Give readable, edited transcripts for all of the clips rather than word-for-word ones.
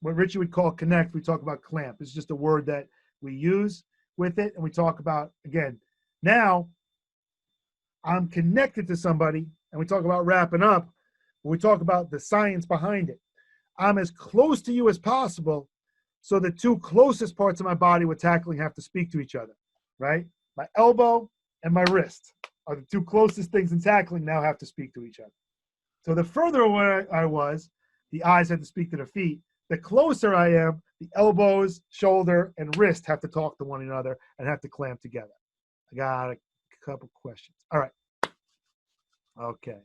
what Richie would call connect, we talk about clamp. It's just a word that we use with it, and we talk about, again, now I'm connected to somebody, and we talk about wrapping up, but we talk about the science behind it. I'm as close to you as possible, so the two closest parts of my body with tackling have to speak to each other, right? My elbow and my wrist are the two closest things in tackling, now have to speak to each other. So the further away I was, the eyes had to speak to the feet. The closer I am, the elbows, shoulder, and wrist have to talk to one another and have to clamp together. I got a couple questions. All right. Okay.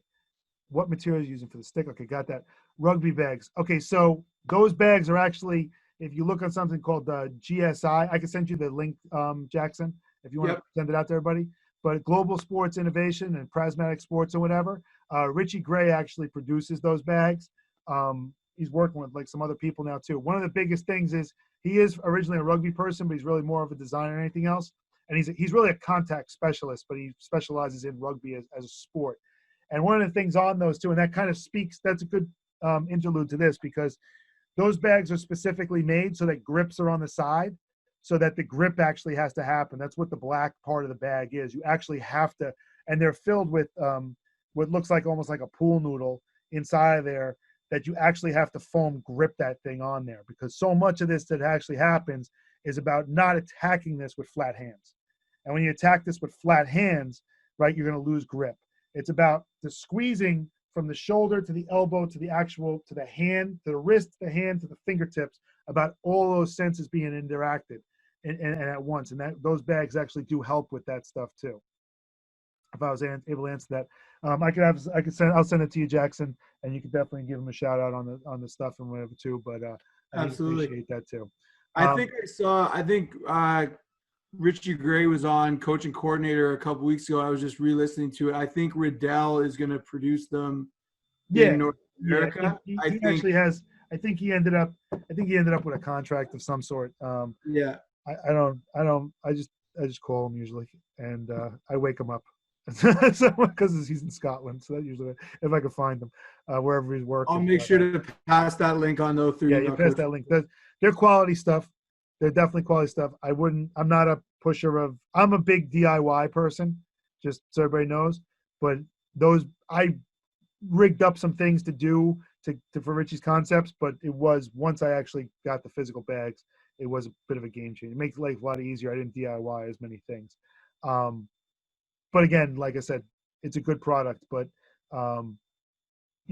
What material are you using for the stick? Okay, got that. Rugby bags. Okay, so those bags are actually, if you look on something called the GSI, I can send you the link, Jackson, if you want to send it out to everybody. But Global Sports Innovation and Prismatic Sports or whatever, Richie Gray actually produces those bags. He's working with like some other people now too. One of the biggest things is he is originally a rugby person, but he's really more of a designer than anything else. And he's really a contact specialist, but he specializes in rugby as a sport. And one of the things on those two, and that kind of speaks, that's a good interlude to this, because those bags are specifically made so that grips are on the side, so that the grip actually has to happen. That's what the black part of the bag is. You actually have to, and they're filled with what looks like almost like a pool noodle inside of there, that you actually have to foam grip that thing on there, because so much of this that actually happens is about not attacking this with flat hands. And when you attack this with flat hands, right, you're going to lose grip. It's about the squeezing from the shoulder to the elbow to the actual, to the hand, to the wrist, to the hand, to the fingertips, about all those senses being interacted and at once. And that those bags actually do help with that stuff too. If I was able to answer that, I'll send it to you, Jackson, and you can definitely give him a shout out on the stuff and whatever too. But I appreciate that too. I think Richie Gray was on Coach and Coordinator a couple weeks ago. I was just re-listening to it. I think Riddell is going to produce them in North America. He actually has. I think he ended up with a contract of some sort. I just call him usually, and I wake him up. Because he's in Scotland, so that usually, if I can find him wherever he's working. I'll make sure to pass that link on though through. Yeah, you pass that link. They're quality stuff. They're definitely quality stuff. I'm not a pusher of. I'm a big DIY person, just so everybody knows. But I rigged up some things to do for Richie's concepts. But it was, once I actually got the physical bags, it was a bit of a game changer. It makes life a lot easier. I didn't DIY as many things. But again, like I said, it's a good product, but, and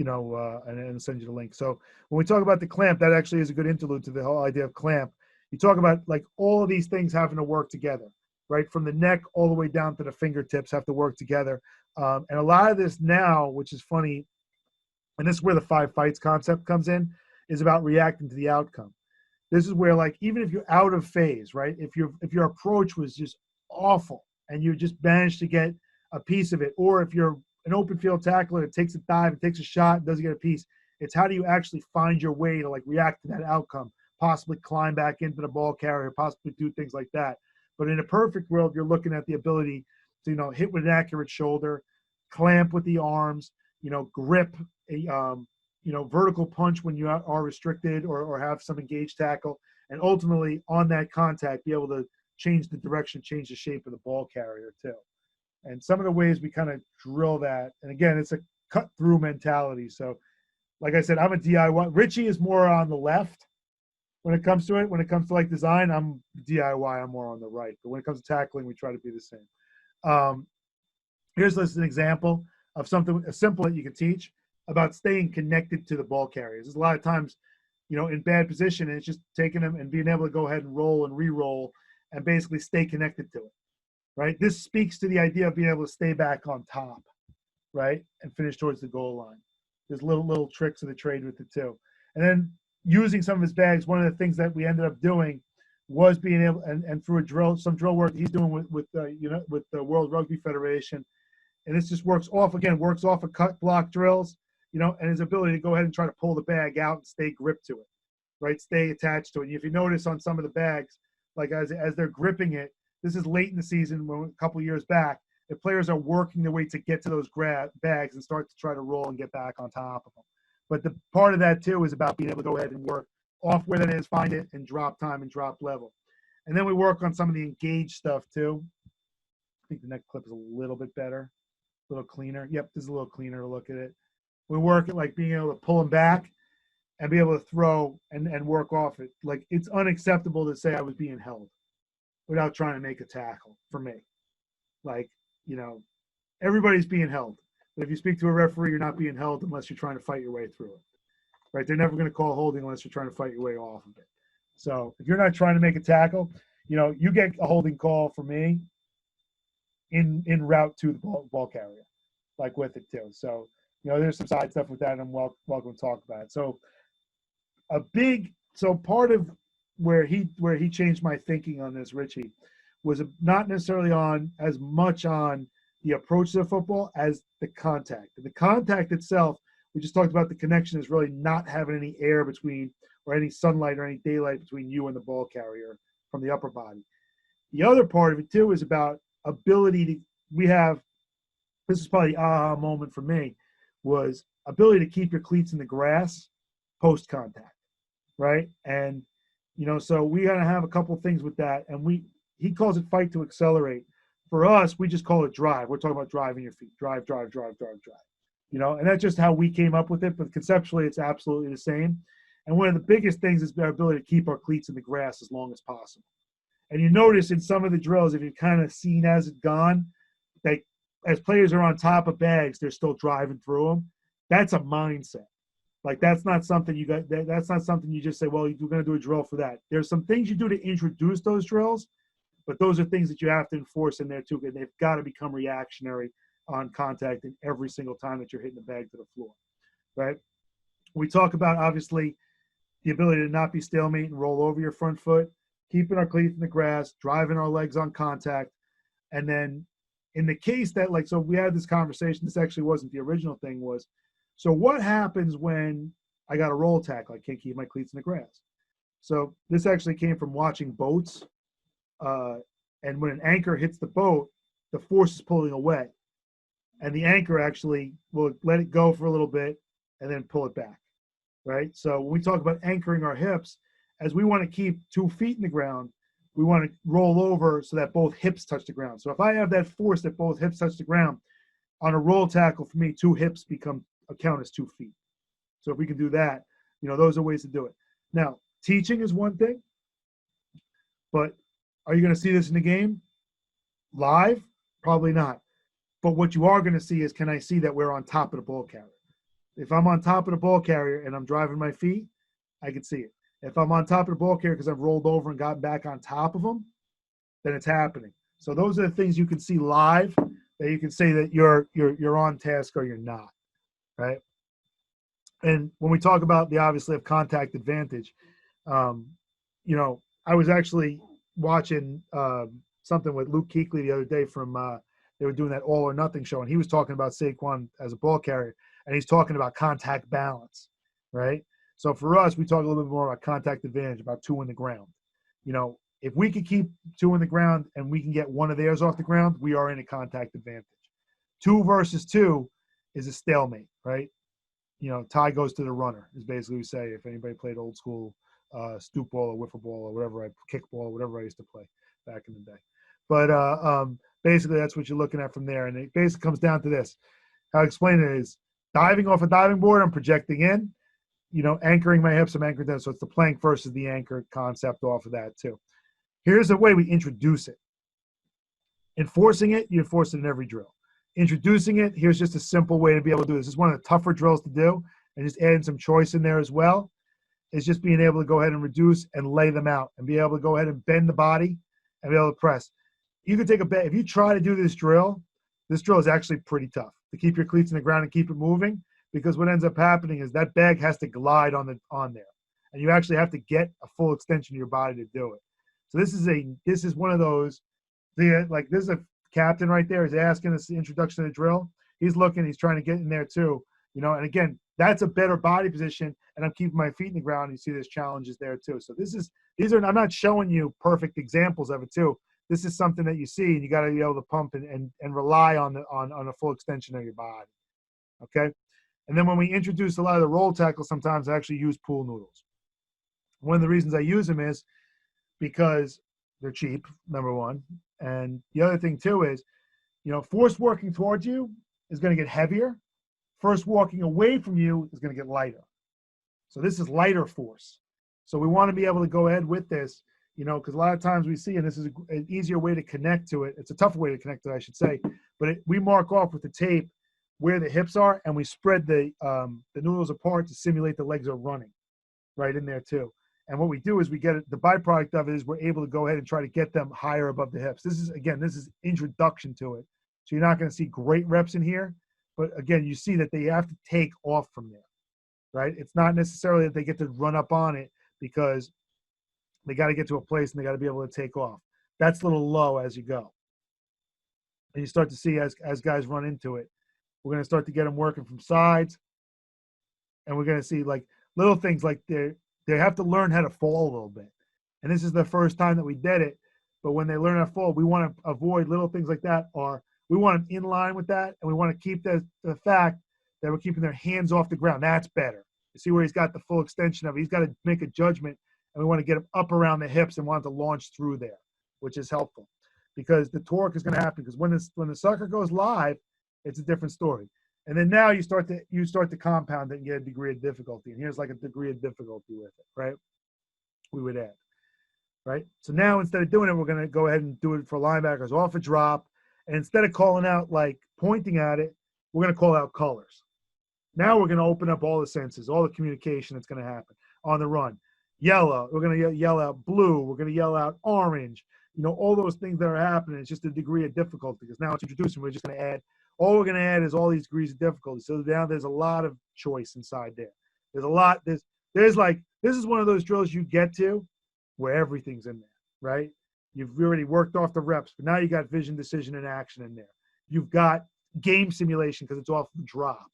I'll send you the link. So when we talk about the clamp, that actually is a good interlude to the whole idea of clamp. You talk about like all of these things having to work together, right? From the neck all the way down to the fingertips have to work together. And a lot of this now, which is funny, and this is where the 5 fights concept comes in, is about reacting to the outcome. This is where, like, even if you're out of phase, right? If your approach was just awful, and you just manage to get a piece of it, or if you're an open field tackler that takes a dive, and takes a shot, and doesn't get a piece, it's how do you actually find your way to like react to that outcome, possibly climb back into the ball carrier, possibly do things like that. But in a perfect world, you're looking at the ability to, hit with an accurate shoulder, clamp with the arms, grip, vertical punch when you are restricted or have some engaged tackle, and ultimately on that contact, be able to change the direction, change the shape of the ball carrier too. And some of the ways we kind of drill that, and again, it's a cut through mentality. So like I said, I'm a DIY. Richie is more on the left when it comes to it. When it comes to like design, I'm DIY, I'm more on the right. But when it comes to tackling, we try to be the same. Here's just an example of something simple that you can teach about staying connected to the ball carriers. There's a lot of times, in bad position, and it's just taking them and being able to go ahead and roll and re-roll and basically stay connected to it, right? This speaks to the idea of being able to stay back on top, right, and finish towards the goal line. There's little tricks of the trade with it too. And then using some of his bags, one of the things that we ended up doing was being able, and through some drill work he's doing with the World Rugby Federation, and this just works off of cut block drills, and his ability to go ahead and try to pull the bag out and stay gripped to it, right? Stay attached to it. And if you notice on some of the bags, like as they're gripping it, this is late in the season, a couple of years back, the players are working their way to get to those bags and start to try to roll and get back on top of them. But the part of that too is about being able to go ahead and work off where that is, find it, and drop time and drop level. And then we work on some of the engaged stuff too. I think the next clip is a little bit better, a little cleaner. Yep, this is a little cleaner to look at it. We work at like being able to pull them back and be able to throw and work off it. Like, it's unacceptable to say I was being held without trying to make a tackle for me. Like, everybody's being held. But if you speak to a referee, you're not being held unless you're trying to fight your way through it. Right? They're never going to call holding unless you're trying to fight your way off of it. So if you're not trying to make a tackle, you get a holding call for me in route to the ball carrier, like with it too. So, there's some side stuff with that, and I'm welcome to talk about it. So part of where he changed my thinking on this, Richie, was not necessarily on as much on the approach to football as the contact. And the contact itself, we just talked about the connection is really not having any air between, or any sunlight or any daylight between you and the ball carrier from the upper body. The other part of it too is about ability to, this is probably the aha moment for me, was ability to keep your cleats in the grass post contact, right? And, so we got to have a couple things with that. And he calls it fight to accelerate. For us, we just call it drive. We're talking about driving your feet, drive. And that's just how we came up with it. But conceptually, it's absolutely the same. And one of the biggest things is our ability to keep our cleats in the grass as long as possible. And you notice in some of the drills, if you've kind of seen as it gone, that as players are on top of bags, they're still driving through them. That's a mindset. Like, that's not something that's not something you just say, well, you're going to do a drill for that. There's some things you do to introduce those drills, but those are things that you have to enforce in there too. And they've got to become reactionary on contact in every single time that you're hitting the bag to the floor, right? We talk about, obviously, the ability to not be stalemate and roll over your front foot, keeping our cleats in the grass, driving our legs on contact. And then in the case that, so we had this conversation, this actually wasn't the original thing, was, so what happens when I got a roll tackle? I can't keep my cleats in the grass. So this actually came from watching boats. And when an anchor hits the boat, the force is pulling away. And the anchor actually will let it go for a little bit and then pull it back, right? So when we talk about anchoring our hips, as we want to keep 2 feet in the ground, we want to roll over so that both hips touch the ground. So if I have that force that both hips touch the ground, on a roll tackle, for me, 2 hips count as 2 feet. So if we can do that, those are ways to do it. Now, teaching is one thing, but are you going to see this in the game live? Probably not. But what you are going to see is, can I see that we're on top of the ball carrier? If I'm on top of the ball carrier and I'm driving my feet, I can see it. If I'm on top of the ball carrier because I've rolled over and gotten back on top of them, then it's happening. So those are the things you can see live that you can say that you're on task or you're not, right? And when we talk about the obviously of contact advantage, I was actually watching something with Luke Kuechly the other day from they were doing that All or Nothing show, and he was talking about Saquon as a ball carrier, and he's talking about contact balance, right? So for us, we talk a little bit more about contact advantage, about 2 in the ground. If we could keep 2 in the ground and we can get one of theirs off the ground, we are in a contact advantage. 2 versus 2 is a stalemate, right? Tie goes to the runner, is basically we say, if anybody played old school stoop ball or wiffle ball or whatever, kickball, whatever I used to play back in the day. But basically that's what you're looking at from there. And it basically comes down to this. How I explain it is, diving off a diving board, I'm projecting in, anchoring my hips, I'm anchored down. So it's the plank versus the anchor concept off of that too. Here's the way we introduce it. Enforcing it, you enforce it in every drill. Introducing it, here's just a simple way to be able to do this. This is one of the tougher drills to do, and just adding some choice in there as well, is just being able to go ahead and reduce and lay them out and be able to go ahead and bend the body and be able to press. You can take a bet. If you try to do this drill is actually pretty tough to keep your cleats in the ground and keep it moving, because what ends up happening is that bag has to glide on there, and you actually have to get a full extension of your body to do it. So this is one of those, this is a captain right there. He's asking us the introduction to the drill. He's looking, he's trying to get in there too, and again, that's a better body position, and I'm keeping my feet in the ground. You see there's challenges there too. So I'm not showing you perfect examples of it too. This is something that you see, and you got to be able to pump and rely on a full extension of your body. Okay. And then when we introduce a lot of the roll tackles, sometimes I actually use pool noodles. One of the reasons I use them is because they're cheap, number one. And the other thing too is, force working towards you is going to get heavier. Force walking away from you is going to get lighter. So this is lighter force. So we want to be able to go ahead with this, because a lot of times we see, and this is an easier way to connect to it. It's a tougher way to connect to it, I should say. But we mark off with the tape where the hips are, and we spread the noodles apart to simulate the legs are running right in there too. And what we do is we get it, the byproduct of it is we're able to go ahead and try to get them higher above the hips. This is introduction to it. So you're not going to see great reps in here, but again, you see that they have to take off from there, right? It's not necessarily that they get to run up on it, because they got to get to a place and they got to be able to take off. That's a little low as you go. And you start to see as guys run into it, we're going to start to get them working from sides. And we're going to see like little things like they have to learn how to fall a little bit. And this is the first time that we did it. But when they learn how to fall, we want to avoid little things like that, or we want them in line with that. And we want to keep the fact that we're keeping their hands off the ground. That's better. You see where he's got the full extension of it. He's got to make a judgment, and we want to get him up around the hips and want to launch through there, which is helpful, because the torque is going to happen. Because when the sucker goes live, it's a different story. And then now you start to compound it and get a degree of difficulty. And here's like a degree of difficulty with it, right? We would add, right? So now instead of doing it, we're going to go ahead and do it for linebackers off a drop. And instead of calling out, like pointing at it, we're going to call out colors. Now we're going to open up all the senses, all the communication that's going to happen on the run. Yellow, we're going to yell out blue. We're going to yell out orange. All those things that are happening. It's just a degree of difficulty, because now it's introducing. We're just going to add. All we're going to add is all these degrees of difficulty. So now there's a lot of choice inside there. There's a lot. There's like, this is one of those drills you get to where everything's in there, right? You've already worked off the reps, but now you got vision, decision, and action in there. You've got game simulation because it's off the drop,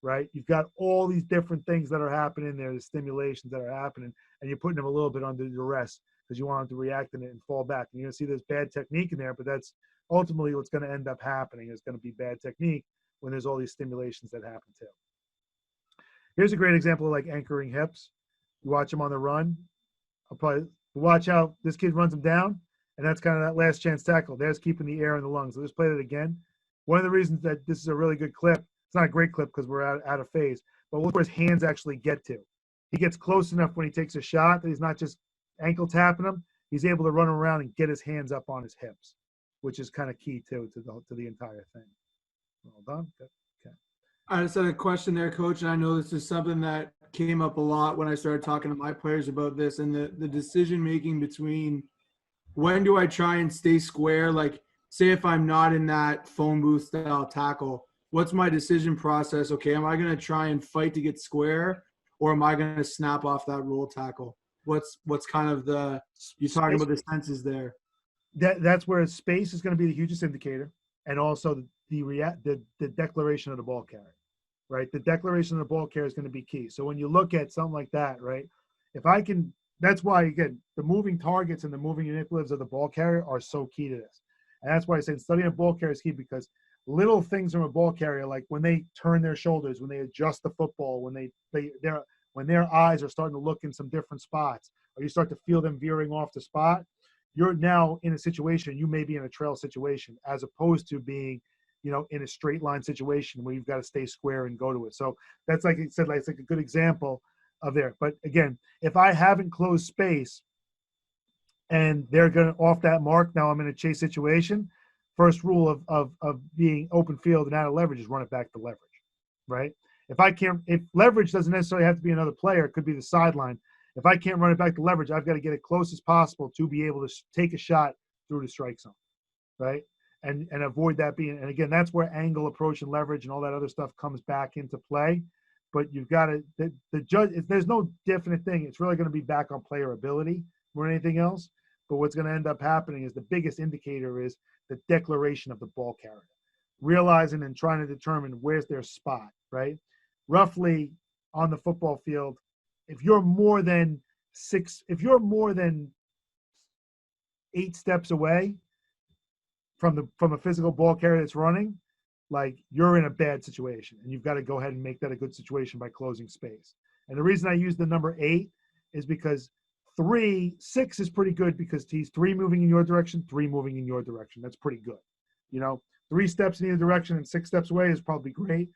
right? You've got all these different things that are happening there, the stimulations that are happening, and you're putting them a little bit under duress because you want them to react in it and fall back. And you're going to see there's bad technique in there, but that's ultimately what's going to end up happening. Is going to be bad technique when there's all these stimulations that happen too. Here's a great example of like anchoring hips. You watch him on the run. I'll probably watch how this kid runs him down, and that's kind of that last chance tackle. There's keeping the air in the lungs. So let's play that again. One of the reasons that this is a really good clip, it's not a great clip because we're out of phase, but look where his hands actually get to. He gets close enough when he takes a shot that he's not just ankle tapping him. He's able to run around and get his hands up on his hips, which is kind of key too to the entire thing. Well done. Good. Okay. I just had a question there, Coach, and I know this is something that came up a lot when I started talking to my players about this, and the decision making between when do I try and stay square? Like, say if I'm not in that phone booth style tackle, what's my decision process? Okay, am I going to try and fight to get square, or am I going to snap off that roll tackle? What's kind of you're talking about the senses there? That's where space is going to be the hugest indicator, and also the declaration of the ball carrier, right? The declaration of the ball carrier is going to be key. So when you look at something like that, right, if I can, that's why, again, the moving targets and the moving manipulatives of the ball carrier are so key to this. And that's why I said studying a ball carrier is key, because little things from a ball carrier, like when they turn their shoulders, when they adjust the football, when their eyes are starting to look in some different spots, or you start to feel them veering off the spot, you're now in a situation, you may be in a trail situation, as opposed to being, in a straight line situation where you've got to stay square and go to it. So that's, like I said, it's like a good example of there. But again, if I haven't closed space and they're going to off that mark, now I'm in a chase situation. First rule of being open field and out of leverage is run it back to leverage, right? If leverage doesn't necessarily have to be another player, it could be the sideline. If I can't run it back to leverage, I've got to get it close as possible to be able to take a shot through the strike zone, right? And avoid that being, and again, that's where angle, approach, and leverage and all that other stuff comes back into play. But you've got to, the judge, there's no definite thing. It's really going to be back on player ability more than anything else. But what's going to end up happening is the biggest indicator is the declaration of the ball carrier, realizing and trying to determine where's their spot, right? Roughly on the football field, if you're more than 8 steps away from a physical ball carrier that's running, like, you're in a bad situation, and you've got to go ahead and make that a good situation by closing space. And the reason I use the number 8 is because 6 is pretty good because he's 3 moving in your direction, 3 moving in your direction. That's pretty good. 3 steps in either direction and 6 steps away is probably great.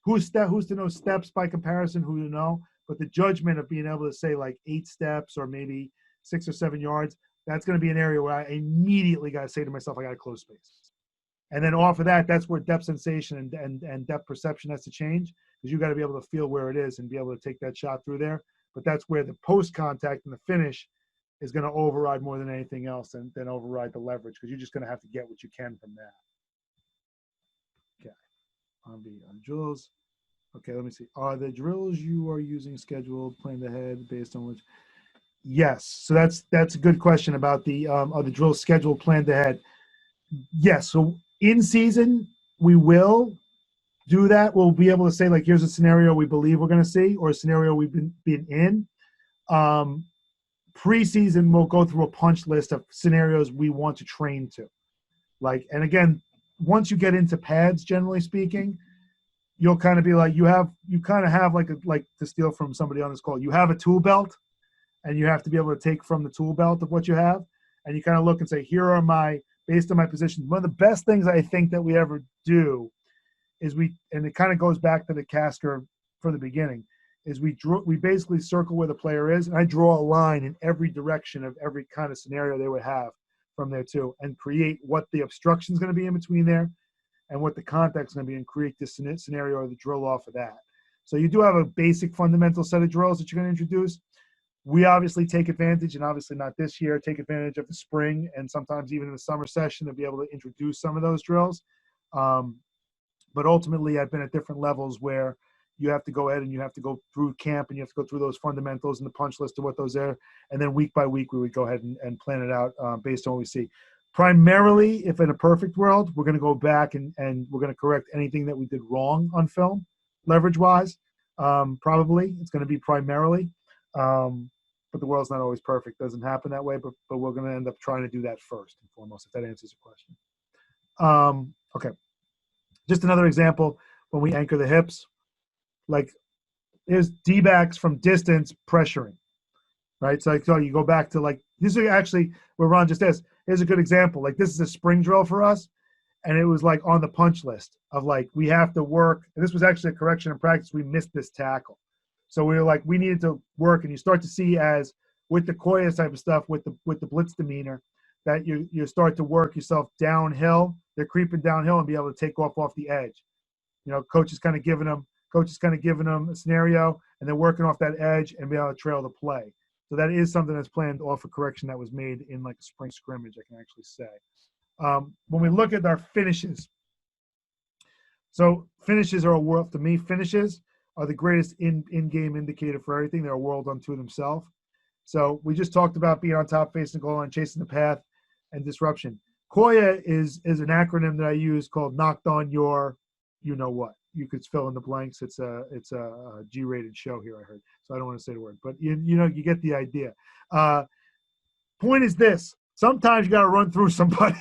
Who's to know steps by comparison? Who to know? But the judgment of being able to say like 8 steps or maybe 6 or 7 yards, that's going to be an area where I immediately got to say to myself, I got to close space. And then off of that, that's where depth sensation and depth perception has to change, because you got to be able to feel where it is and be able to take that shot through there. But that's where the post contact and the finish is going to override more than anything else, and then override the leverage, because you're just going to have to get what you can from that. Okay, on drills. Okay, let me see. Are the drills you are using scheduled, planned ahead, based on which? Yes. So that's a good question about are the drills scheduled, planned ahead? Yes. So in season, we will do that. We'll be able to say, like, here's a scenario we believe we're going to see, or a scenario we've been in. Preseason, we'll go through a punch list of scenarios we want to train to. Like, and again, once you get into pads, generally speaking, you'll kind of be like, you kind of have like to steal from somebody on this call, you have a tool belt, and you have to be able to take from the tool belt of what you have, and you kind of look and say, here are based on my positions. One of the best things I think that we ever do is and it kind of goes back to the caster from the beginning, is we basically circle where the player is, and I draw a line in every direction of every kind of scenario they would have from there too, and create what the obstruction is going to be in between there and what the contact is going to be, and create this scenario or the drill off of that. So you do have a basic fundamental set of drills that you're going to introduce. We obviously take advantage, and obviously not this year, take advantage of the spring and sometimes even in the summer session to be able to introduce some of those drills. But ultimately, I've been at different levels where you have to go ahead and you have to go through camp, and you have to go through those fundamentals and the punch list of what those are. And then week by week, we would go ahead and plan it out based on what we see. Primarily, if in a perfect world, we're going to go back and we're going to correct anything that we did wrong on film, leverage-wise. Probably. It's going to be primarily. But the world's not always perfect. It doesn't happen that way, but we're going to end up trying to do that first and foremost, if that answers your question. Okay. Just another example, when we anchor the hips, like there's D-backs from distance pressuring, right? So you go back to like, this is actually where Ron just asked, here's a good example. Like this is a spring drill for us, and it was like on the punch list of like, we have to work, and this was actually a correction in practice, we missed this tackle. So we were like, we needed to work, and you start to see as with the Koya type of stuff, with the blitz demeanor, that you start to work yourself downhill. They're creeping downhill and be able to take off the edge. Coach is kind of giving them a scenario, and they're working off that edge and be able to trail the play. So that is something that's planned off a correction that was made in like a spring scrimmage, I can actually say. When we look at our finishes, so finishes are a world, to me, finishes are the greatest in-game indicator for everything. They're a world unto themselves. So we just talked about being on top, facing the goal line, chasing the path, and disruption. Koya is an acronym that I use called knocked on your you-know-what. You could fill in the blanks. It's a G-rated show here, I heard. So I don't want to say the word, but you get the idea. Point is this. Sometimes you got to run through somebody,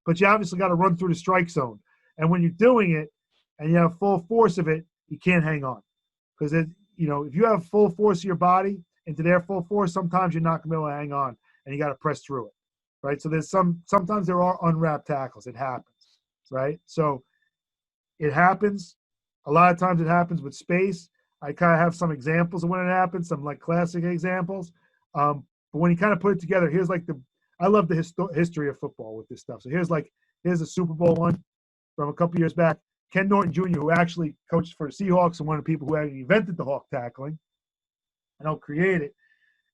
but you obviously got to run through the strike zone. And when you're doing it and you have full force of it, you can't hang on. Because if you have full force of your body into their full force, sometimes you're not going to be able to hang on, and you got to press through it, right? So sometimes there are unwrapped tackles. It happens, right? So it happens. A lot of times it happens with space. I kind of have some examples of when it happens, some like classic examples. But when you kind of put it together, here's like I love the history of football with this stuff. So here's a Super Bowl one from a couple years back. Ken Norton Jr., who actually coached for the Seahawks and one of the people who actually invented the hawk tackling and helped create it.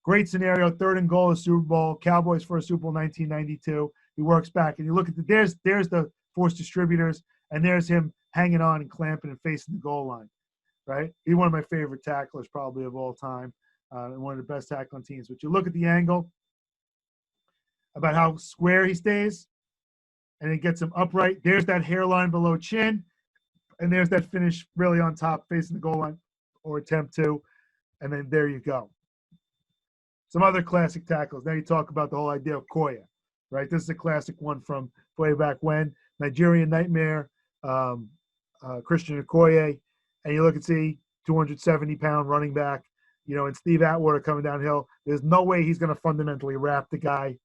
Great scenario, 3rd and goal of Super Bowl, Cowboys for a Super Bowl 1992. He works back, and you look at there's the force distributors, and there's him hanging on and clamping and facing the goal line, right? He's one of my favorite tacklers probably of all time, and one of the best tackling teams. But you look at the angle about how square he stays, and it gets him upright. There's that hairline below chin, and there's that finish really on top facing the goal line, or attempt to, and then there you go. Some other classic tackles. Now you talk about the whole idea of Koya, right? This is a classic one from way back when. Nigerian Nightmare, Christian Okoye, and you look and see 270-pound running back and Steve Atwater coming downhill, there's no way he's going to fundamentally wrap the guy.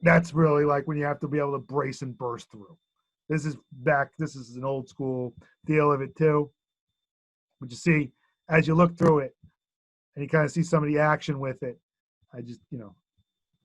That's really like when you have to be able to brace and burst through. This is an old school deal of it too. But you see, as you look through it and you kind of see some of the action with it, I just, this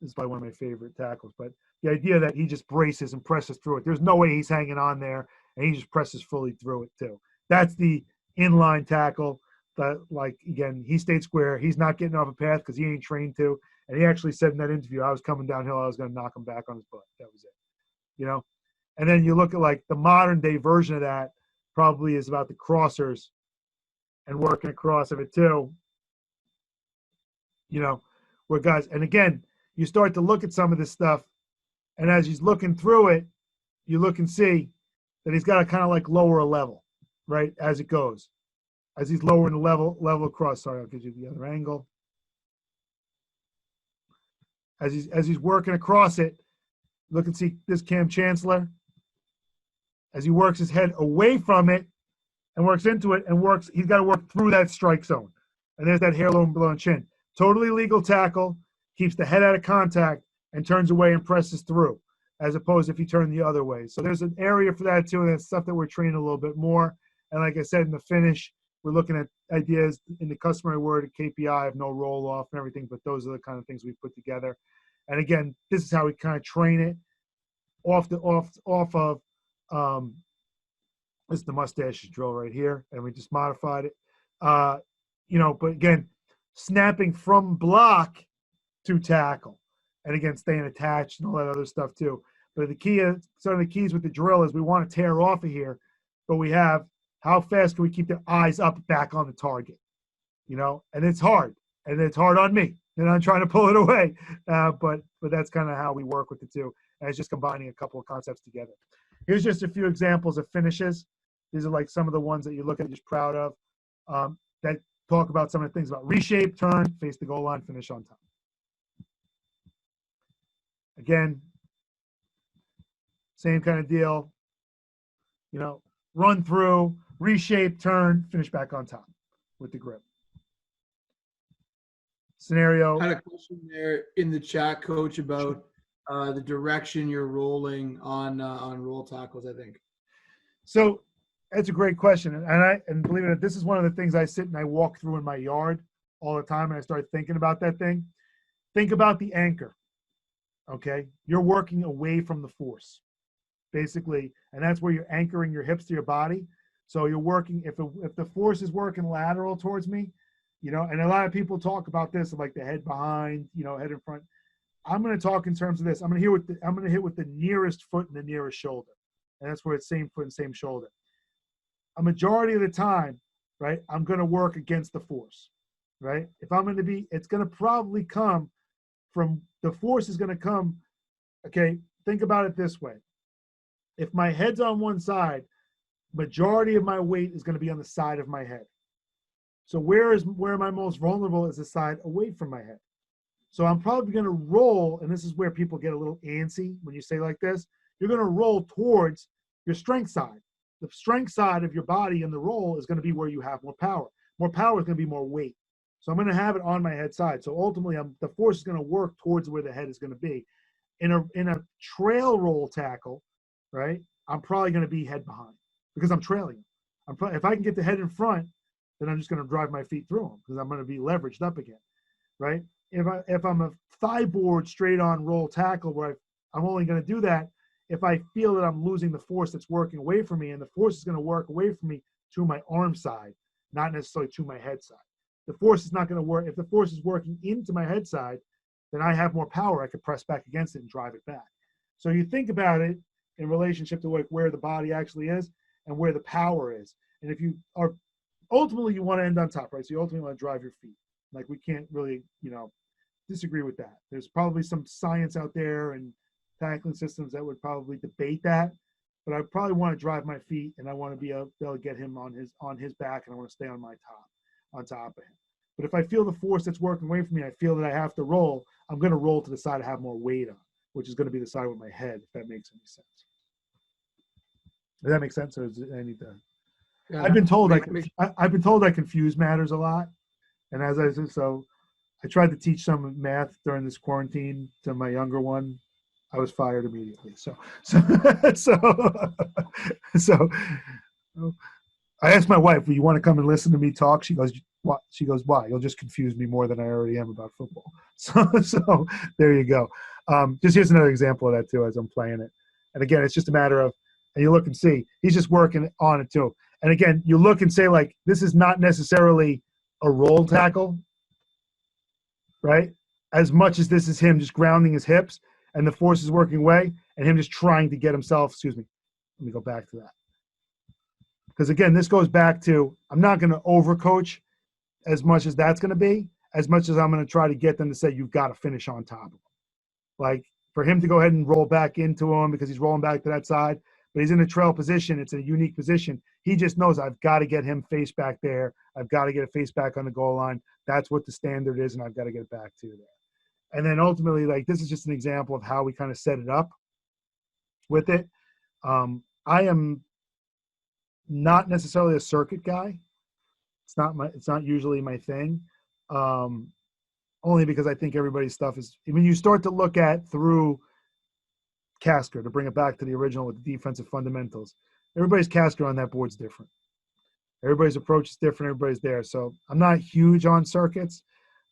is probably one of my favorite tackles. But the idea that he just braces and presses through it, there's no way he's hanging on there, and he just presses fully through it too. That's the inline tackle. But like, again, he stayed square. He's not getting off a path because he ain't trained to. And he actually said in that interview, I was coming downhill, I was going to knock him back on his butt. That was it. And then you look at like the modern day version of that probably is about the crossers and working across of it too. Where guys, and again, you start to look at some of this stuff, and as he's looking through it, you look and see that he's got to kind of like lower a level, right, as it goes. As he's lowering the level across. Sorry, I'll give you the other angle. As he's working across it, look and see this Cam Chancellor. As he works his head away from it and works into it and works, he's got to work through that strike zone. And there's that hairline below the chin. Totally legal tackle, keeps the head out of contact and turns away and presses through, as opposed if you turn the other way. So there's an area for that too, and that's stuff that we're training a little bit more. And like I said, in the finish, we're looking at ideas in the customary word KPI of no roll off and everything, but those are the kind of things we put together. And again, this is how we kind of train it off of this is the mustache drill right here, and we just modified it. But again, snapping from block to tackle, and again, staying attached and all that other stuff too. But the key is, some of the keys with the drill is we want to tear off of here, but we have how fast can we keep the eyes up back on the target, and it's hard, and it's hard on me, and I'm trying to pull it away, but that's kind of how we work with the two, and it's just combining a couple of concepts together. Here's just a few examples of finishes. These are like some of the ones that you look at just proud of, that talk about some of the things about reshape, turn, face the goal line, finish on time. Again, same kind of deal, run through, reshape, turn, finish back on top with the grip. Scenario. I had a question there in the chat, Coach, about the direction you're rolling on roll tackles, I think. So that's a great question. And believe it or not, this is one of the things I sit and I walk through in my yard all the time, and I start thinking about that thing. Think about the anchor, okay? You're working away from the force, basically, and that's where you're anchoring your hips to your body. So you're working, if the force is working lateral towards me, and a lot of people talk about this, like the head behind, head in front. I'm going to talk in terms of this. I'm going to hit with the nearest foot and the nearest shoulder, and that's where it's same foot and same shoulder. A majority of the time, right, I'm going to work against the force, right? If I'm going to be, it's going to probably come from, the force is going to come, okay, think about it this way. If my head's on one side, majority of my weight is going to be on the side of my head. So where am I most vulnerable is the side away from my head. So I'm probably going to roll, and this is where people get a little antsy when you say like this, you're going to roll towards your strength side. The strength side of your body in the roll is going to be where you have more power. More power is going to be more weight. So I'm going to have it on my head side. So ultimately, the force is going to work towards where the head is going to be. In a trail roll tackle, right, I'm probably going to be head behind because I'm trailing. If I can get the head in front, then I'm just going to drive my feet through them because I'm going to be leveraged up again, right? If I'm a thigh board straight on roll tackle where I'm only going to do that if I feel that I'm losing the force that's working away from me, and the force is going to work away from me to my arm side, not necessarily to my head side. The force is not going to work. If the force is working into my head side, then I have more power. I could press back against it and drive it back. So you think about it in relationship to like where the body actually is and where the power is. And if you are, ultimately you want to end on top, right? So you ultimately want to drive your feet. Like we can't really, disagree with that. There's probably some science out there and tackling systems that would probably debate that, but I probably want to drive my feet, and I want to be able to get him on his back, and I want to stay on top of him. But if I feel the force that's working away from me, I feel that I have to roll, I'm going to roll to the side I have more weight on, which is going to be the side with my head, if that makes any sense. Does that make sense? Or is it anything? Yeah, I've been told I confuse matters a lot. And as I said, so I tried to teach some math during this quarantine to my younger one. I was fired immediately. So, so I asked my wife, "Do you want to come and listen to me talk?" She goes, "What?" She goes, "Why? You'll just confuse me more than I already am about football." So there you go. Just here's another example of that too, as I'm playing it. And again, it's just a matter of, and you look and see, he's just working on it too. And again, you look and say, like, this is not necessarily a roll tackle, right? As much as this is him just grounding his hips and the force is working away and him just trying to get himself, excuse me, let me go back to that. Because again, this goes back to, I'm not going to overcoach as much as that's going to be, as much as I'm going to try to get them to say, you've got to finish on top of him. Like for him to go ahead and roll back into him because he's rolling back to that side, but he's in a trail position. It's a unique position. He just knows I've got to get him face back there. I've got to get a face back on the goal line. That's what the standard is, and I've got to get it back to there. And then ultimately, like this is just an example of how we kind of set it up with it. I am not necessarily a circuit guy. It's not usually my thing. Only because I think everybody's stuff is, when you start to look at through Casker, to bring it back to the original with the defensive fundamentals, everybody's Casker on that board's different. Everybody's approach is different. Everybody's there. So I'm not huge on circuits.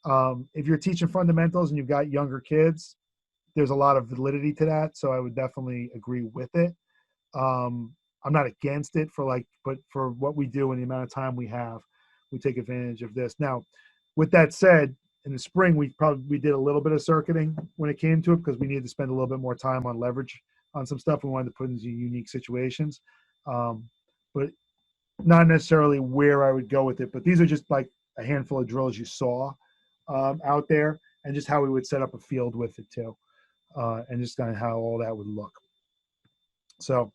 If you're teaching fundamentals and you've got younger kids, there's a lot of validity to that. So I would definitely agree with it. I'm not against it but for what we do and the amount of time we have, we take advantage of this. Now, with that said, in the spring, we did a little bit of circuiting when it came to it because we needed to spend a little bit more time on leverage on some stuff. We wanted to put into unique situations, but not necessarily where I would go with it. But these are just like a handful of drills you saw out there, and just how we would set up a field with it too, and just kind of how all that would look. So